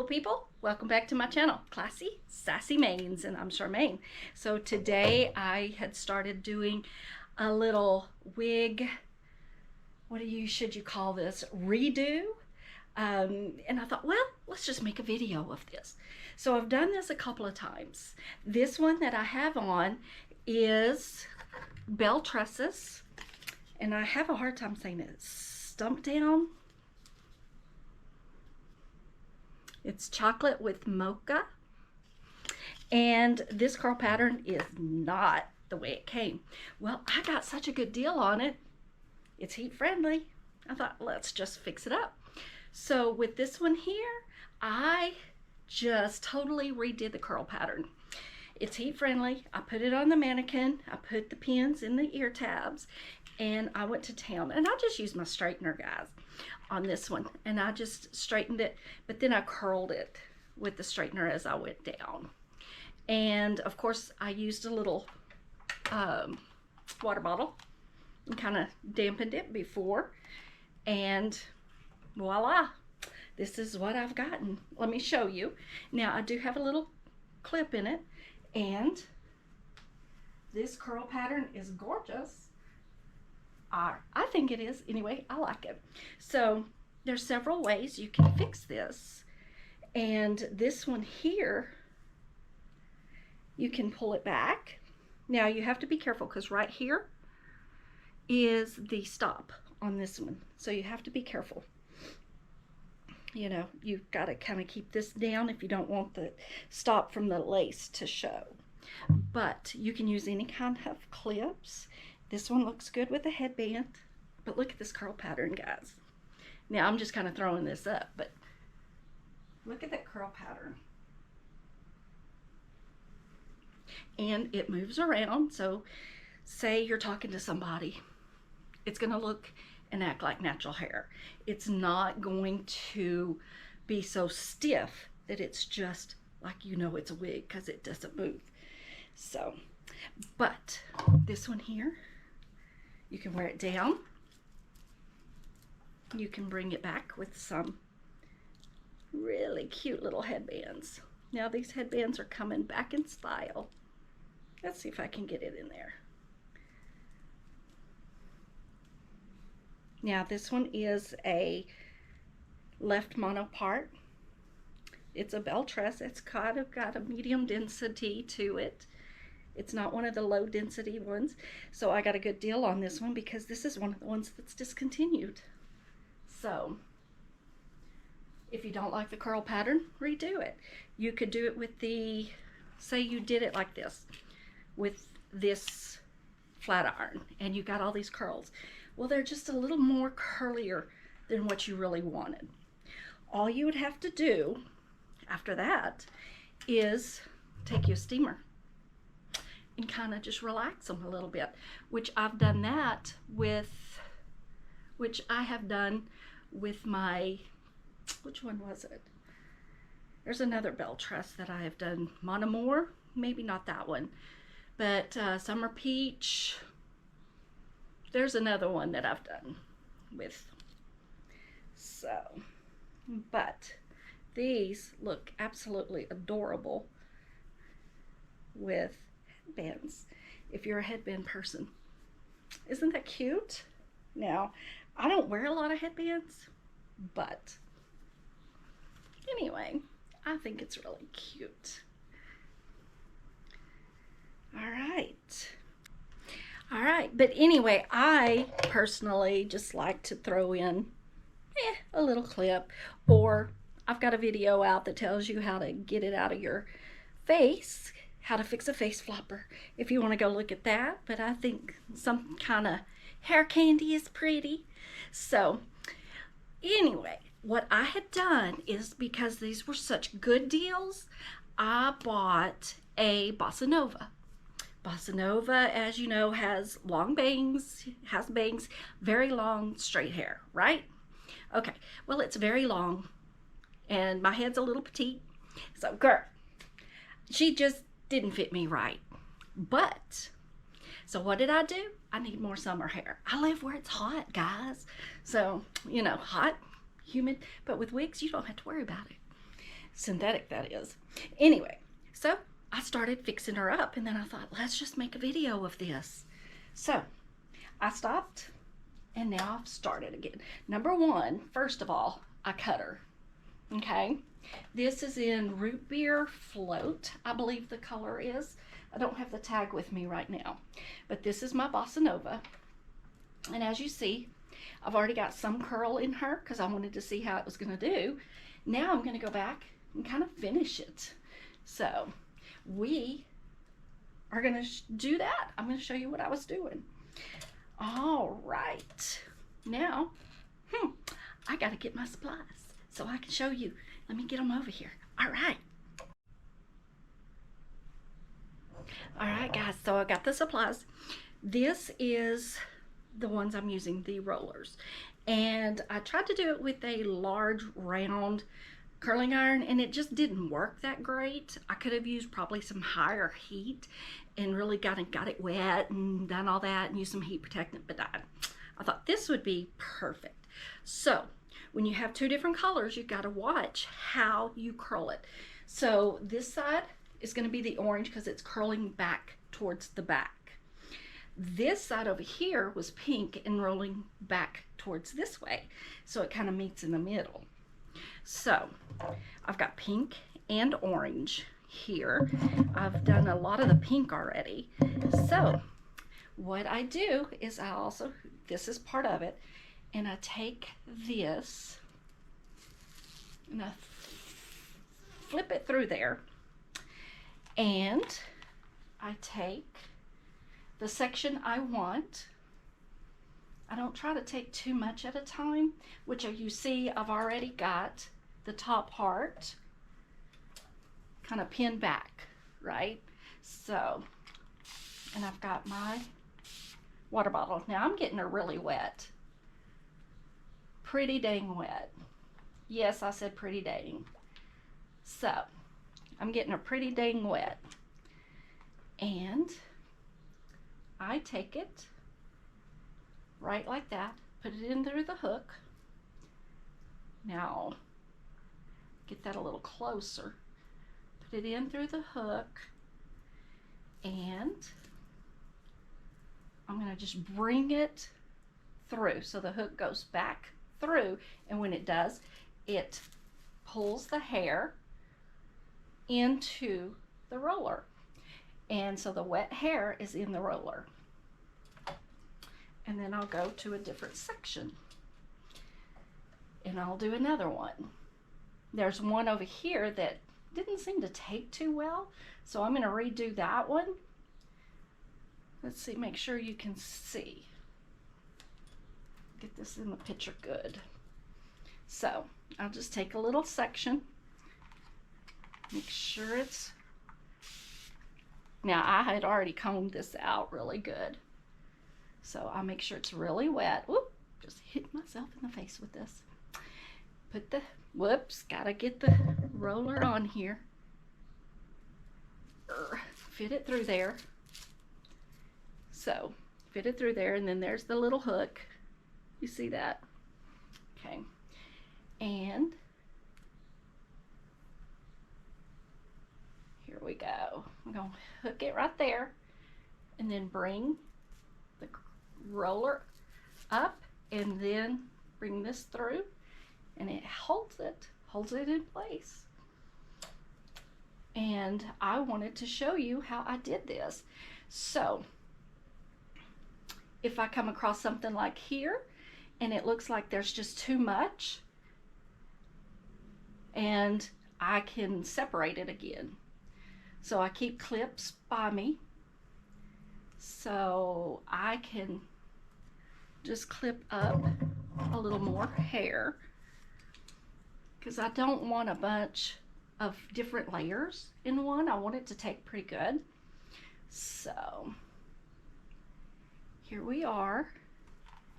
beautiful people, welcome back to my channel, ClassySassyManes, and I'm Charmaine. So today I had started doing a little wig, should you call this, redo. And I thought, well, let's just make a video of this. So I've done this a couple of times. This one that I have on is Belle Tress, and I have a hard time saying it, Stump Down. It's chocolate with mocha, and this curl pattern is not the way it came. Well, I got such a good deal on it. It's heat friendly. I thought, let's just fix it up. So with this one here, I just totally redid the curl pattern. It's heat friendly. I put it on the mannequin. I put the pins in the ear tabs, and I went to town. And I just used my straightener, guys, on this one. And I just straightened it, but then I curled it with the straightener as I went down. And of course, I used a little water bottle and kind of dampened it before. And voila, this is what I've gotten. Let me show you. Now, I do have a little clip in it, and this curl pattern is gorgeous. I think it is. Anyway, I like it. So there's several ways you can fix this. And this one here, you can pull it back. Now you have to be careful because right here is the stop on this one. So you have to be careful. You know, you've got to kind of keep this down if you don't want the stop from the lace to show. But you can use any kind of clips. This one looks good with a headband, but look at this curl pattern, guys. Now I'm just kind of throwing this up, but look at that curl pattern. And it moves around, so say you're talking to somebody, it's gonna look and act like natural hair. It's not going to be so stiff that it's just like, you know, it's a wig, because it doesn't move. So, but this one here, you can wear it down. You can bring it back with some really cute little headbands. Now these headbands are coming back in style. Let's see if I can get it in there. Now this one is a left mono part. It's a Belle Tress. It's kind of got a medium density to it. It's not one of the low density ones. So I got a good deal on this one because this is one of the ones that's discontinued. So if you don't like the curl pattern, redo it. You could do it with the, say you did it like this, with this flat iron, and you got all these curls. Well, they're just a little more curlier than what you really wanted. All you would have to do after that is take your steamer and kind of just relax them a little bit, which I've done that with, which I have done with my, which one was it? There's another Belle Tress that I have done, Monomore, maybe not that one, but Summer Peach. There's another one that I've done with. So, but these look absolutely adorable with headbands, if you're a headband person. Isn't that cute? Now, I don't wear a lot of headbands, but anyway, I think it's really cute. All right, but anyway, I personally just like to throw in a little clip, or I've got a video out that tells you how to get it out of your face, how to fix a face flopper, if you want to go look at that. But I think some kind of hair candy is pretty. So anyway, what I had done is, because these were such good deals, I bought a Bossa Nova. Bossa Nova, as you know, has long bangs, very long straight hair, right? Okay, well, it's very long, and my head's a little petite, so girl, she just didn't fit me right. But, so what did I do? I need more summer hair. I live where it's hot, guys. So, you know, hot, humid, but with wigs, you don't have to worry about it. synthetic that is. Anyway, so I started fixing her up, and then I thought, let's just make a video of this. So I stopped, and now I've started again. Number one, first of all, I cut her. Okay, this is in Rootbeer Float, I believe the color is. I don't have the tag with me right now, but this is my Bossa Nova. And as you see, I've already got some curl in her because I wanted to see how it was going to do. Now I'm going to go back and kind of finish it. So we are going to do that. I'm going to show you what I was doing. All right. Now, I got to get my supplies so I can show you. Let me get them over here. All right. All right, guys. So I got the supplies. This is the ones I'm using, the rollers. And I tried to do it with a large round curling iron, and it just didn't work that great. I could have used probably some higher heat and really got it wet and done all that and used some heat protectant, but I thought this would be perfect. So when you have two different colors, you've got to watch how you curl it. So this side is going to be the orange because it's curling back towards the back. This side over here was pink and rolling back towards this way, so it kind of meets in the middle. So I've got pink and orange here. I've done a lot of the pink already. So what I do is this is part of it, and I take this and I flip it through there, and I take the section I want. I don't try to take too much at a time, which you see I've already got the top part kind of pinned back, right? So, and I've got my water bottle. Now I'm getting her really wet. Pretty dang wet. Yes, I said pretty dang. So, I'm getting her pretty dang wet. And I take it right like that, put it in through the hook. Now, get that a little closer. Put it in through the hook, and I'm going to just bring it through so the hook goes back through, and when it does, it pulls the hair into the roller. And so the wet hair is in the roller. And then I'll go to a different section. And I'll do another one. There's one over here that didn't seem to take too well, so I'm going to redo that one. Let's see, make sure you can see. Get this in the picture good. So I'll just take a little section. Make sure it's... Now, I had already combed this out really good, so I'll make sure it's really wet. Whoop, just hit myself in the face with this. Put the, whoops, gotta get the roller on here. Fit it through there. So, fit it through there, and then there's the little hook. You see that? Okay. And here we go. I'm going to hook it right there, and then bring the roller up, and then bring this through, and it holds it in place. And I wanted to show you how I did this. So if I come across something like here and it looks like there's just too much, and I can separate it again. So I keep clips by me, so I can just clip up a little more hair, because I don't want a bunch of different layers in one. I want it to take pretty good. So here we are,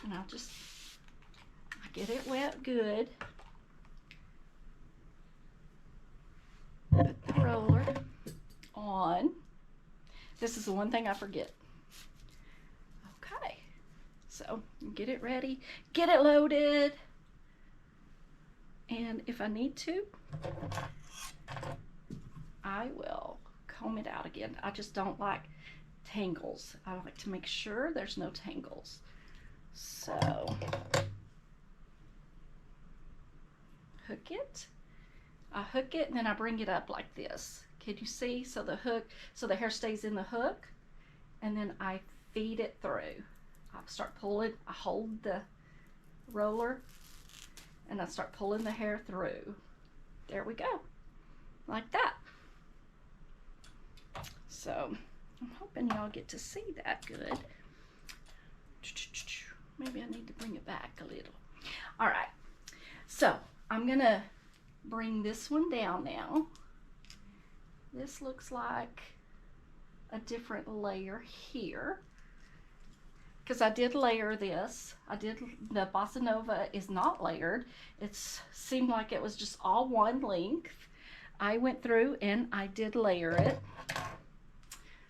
and I get it wet good. Put the roller on. This is the one thing I forget. Okay, so get it ready, get it loaded, and if I need to, I will comb it out again. I just don't like tangles. I like to make sure there's no tangles. So hook it. I hook it and then I bring it up like this. Can you see? So the hook, so the hair stays in the hook, and then I feed it through. I start pulling, I hold the roller and I start pulling the hair through. There we go, like that. So I'm hoping y'all get to see that good. Maybe I need to bring it back a little. All right, so I'm gonna bring this one down now. This looks like a different layer here, because I did layer this. The Bossa Nova is not layered. It seemed like it was just all one length. I went through and I did layer it.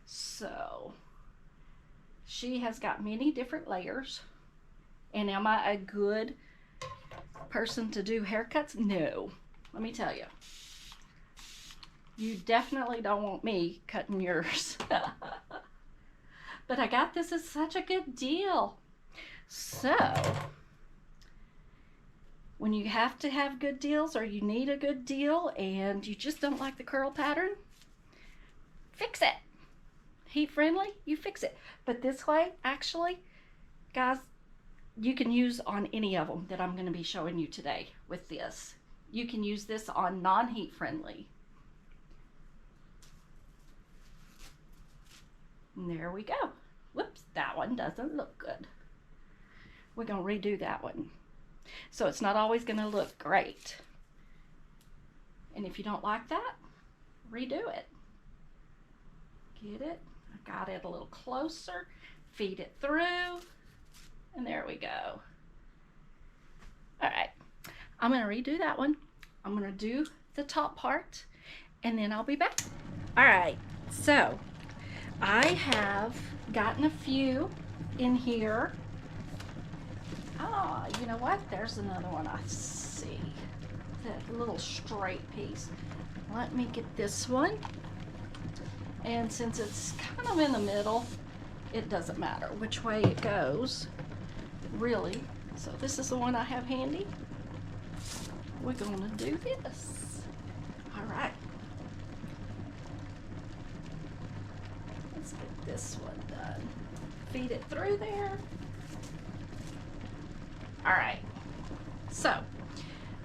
So she has got many different layers. And am I a good person to do haircuts? No. Let me tell you. You definitely don't want me cutting yours. But I got this at such a good deal. So when you have to have good deals, or you need a good deal and you just don't like the curl pattern, fix it. Heat friendly, you fix it. But this way, actually, guys, you can use on any of them that I'm going to be showing you today with this. You can use this on non-heat friendly. And there we go. Whoops, that one doesn't look good. We're going to redo that one. So it's not always going to look great. And if you don't like that, redo it. Get it? I got it a little closer. Feed it through. And there we go. All right. I'm going to redo that one. I'm going to do the top part and then I'll be back. All right. So I have gotten a few in here. Ah, you know what? There's another one I see. That little straight piece. Let me get this one. And since it's kind of in the middle, it doesn't matter which way it goes, really. So this is the one I have handy. We're going to do this. All right. Let's get this one done. Feed it through there. All right. So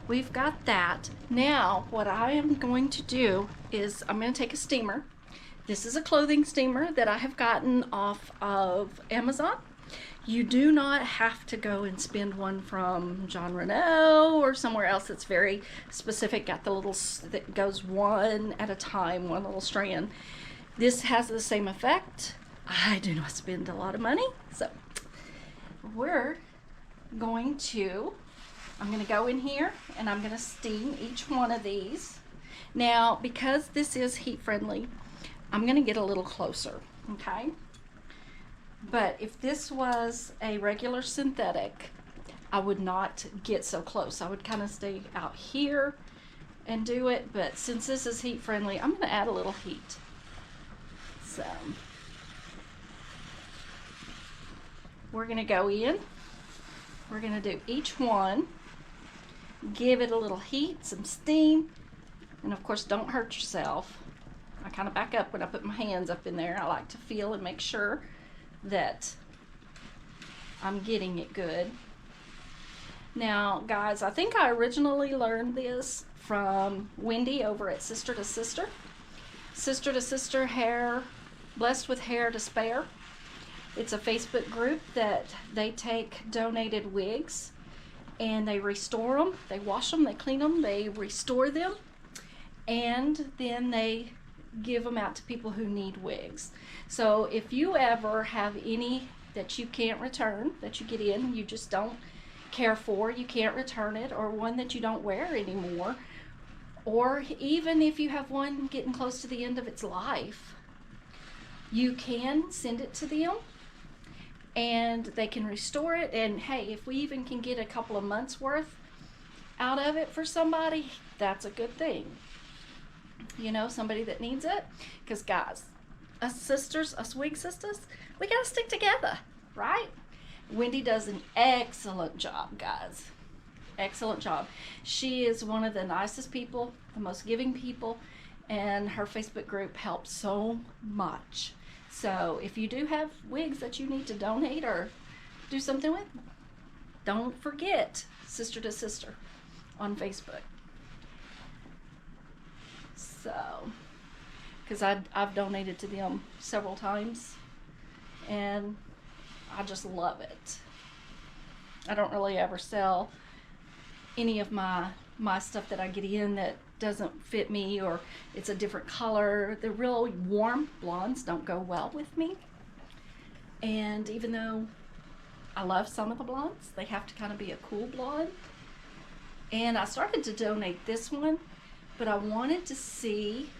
we've got that. Now what I am going to do is I'm going to take a steamer. This is a clothing steamer that I have gotten off of Amazon. You do not have to go and spend one from John Renault or somewhere else that's very specific. Got the little that goes one at a time, one little strand. This has the same effect. I do not spend a lot of money, so we're going to, I'm going to go in here and I'm going to steam each one of these. Now, because this is heat friendly, I'm going to get a little closer, okay? But if this was a regular synthetic, I would not get so close. I would kind of stay out here and do it. But since this is heat friendly, I'm going to add a little heat. So we're going to go in. We're going to do each one. Give it a little heat, some steam. And of course, don't hurt yourself. I kind of back up when I put my hands up in there. I like to feel and make sure that I'm getting it good. Now, guys, I think I originally learned this from Wendy over at Sister to Sister. Sister to Sister Hair, Blessed with Hair to Spare. It's a Facebook group that they take donated wigs and they restore them. They wash them, they clean them, they restore them, and then they give them out to people who need wigs. So if you ever have any that you can't return, that you get in, you just don't care for, you can't return it, or one that you don't wear anymore, or even if you have one getting close to the end of its life, you can send it to them and they can restore it. And hey, if we even can get a couple of months worth out of it for somebody, that's a good thing. you know, somebody that needs it. Because guys, us sisters, us wig sisters, we gotta stick together, right? Wendy does an excellent job, guys. Excellent job. She is one of the nicest people, the most giving people, and her Facebook group helps so much. So if you do have wigs that you need to donate or do something with, don't forget Sister to Sister on Facebook. So, because I've donated to them several times, and I just love it. I don't really ever sell any of my stuff that I get in that doesn't fit me, or it's a different color. The really warm blondes don't go well with me, and even though I love some of the blondes, they have to kind of be a cool blonde. And I started to donate this one, but I wanted to see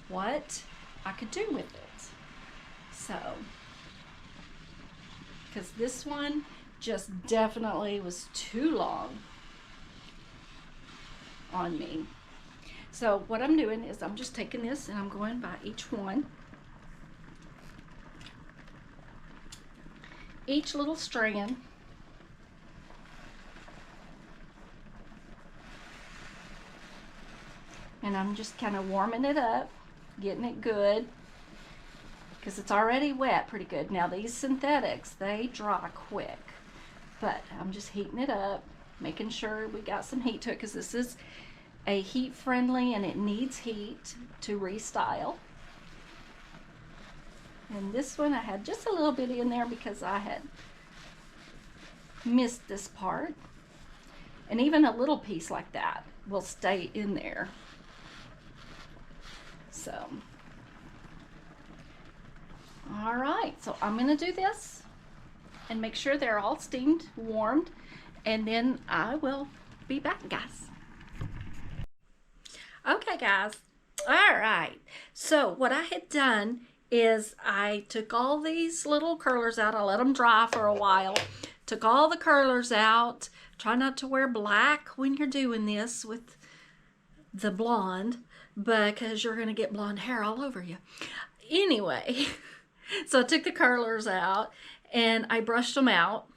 what I could do with it. So, because this one just definitely was too long on me. So what I'm doing is I'm just taking this and I'm going by each one. Each little strand. And I'm just kind of warming it up, getting it good, because it's already wet pretty good. Now these synthetics, they dry quick, but I'm just heating it up, making sure we got some heat to it, because this is a heat friendly and it needs heat to restyle. And this one I had just a little bit in there because I had missed this part. And even a little piece like that will stay in there. So, all right, so I'm gonna do this and make sure they're all steamed, warmed, and then I will be back, guys. Okay, guys, all right, so what I had done is I took all these little curlers out. I let them dry for a while, took all the curlers out. Try not to wear black when you're doing this with the blonde, because you're gonna get blonde hair all over you. Anyway, so I took the curlers out and I brushed them out.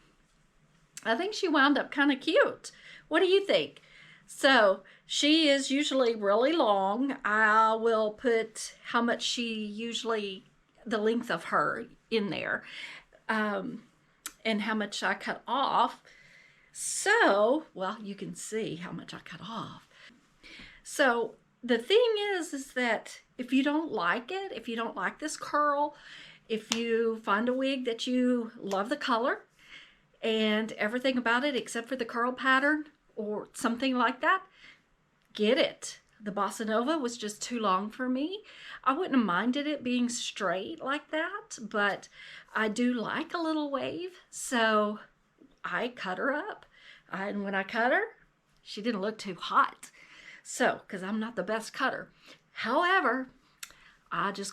I think she wound up kind of cute. What do you think? So she is usually really long. I will put how much she usually, the length of her in there, and how much I cut off. So, well, you can see how much I cut off. So the thing is that if you don't like it, if you don't like this curl, if you find a wig that you love the color and everything about it except for the curl pattern or something like that, get it. The Bossa Nova was just too long for me. I wouldn't have minded it being straight like that, but I do like a little wave, so I cut her up. And when I cut her, she didn't look too hot. So, because I'm not the best cutter. However, I just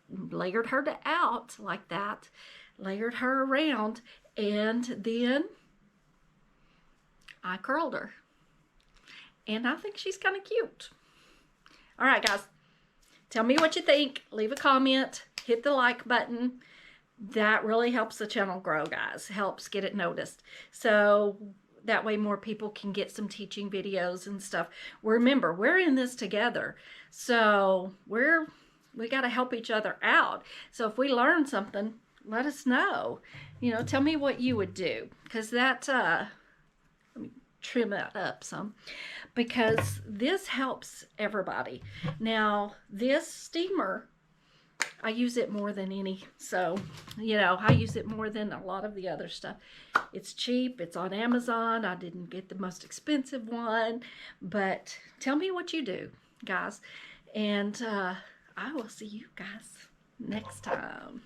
layered her out like that, layered her around, and then I curled her. And I think she's kind of cute. All right, guys, tell me what you think. Leave a comment, hit the like button. That really helps the channel grow, guys. Helps get it noticed. So that way more people can get some teaching videos and stuff. Remember, we're in this together. So we got to help each other out. So if we learn something, let us know. You know, tell me what you would do. Because that, let me trim that up some. Because this helps everybody. Now, this steamer, I use it more than any, so, you know, I use it more than a lot of the other stuff. It's cheap, it's on Amazon. I didn't get the most expensive one, but tell me what you do, guys, and I will see you guys next time.